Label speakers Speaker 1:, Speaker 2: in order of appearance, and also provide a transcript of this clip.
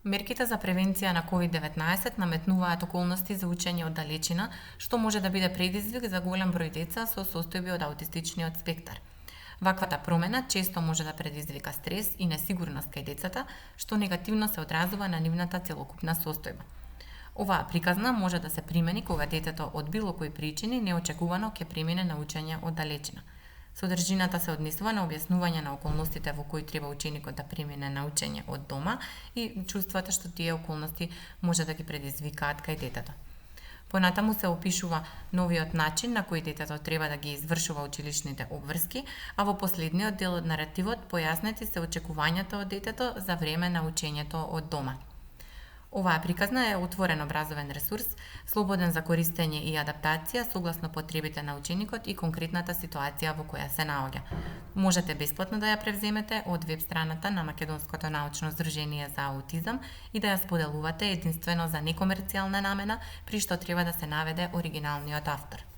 Speaker 1: Мерките за превенција на COVID-19 наметнуваат околности за учење од далечина, што може да биде предизвик за голем број деца со состојби од аутистичниот спектар. Ваквата промена често може да предизвика стрес и несигурност кај децата, што негативно се одразува на нивната целокупна состојба. Оваа приказна може да се примени кога детето од било кои причини неочекувано ќе премине на учење од далечина. Содржината се однесува на објаснување на околностите во кои треба ученикот да премине на учење од дома и чувствата што тие околности може да ги предизвикаат кај детето. Понатаму се опишува новиот начин на кој детето треба да ги извршува училишните обврски, а во последниот дел од наративот појаснети се очекувањата од детето за време на учењето од дома. Оваа приказна е отворен образовен ресурс, слободен за користење и адаптација согласно потребите на ученикот и конкретната ситуација во која се наоѓа. Можете бесплатно да ја превземете од веб страната на Македонското научно здружение за аутизам и да ја споделувате единствено за некомерцијална намена, при што треба да се наведе оригиналниот автор.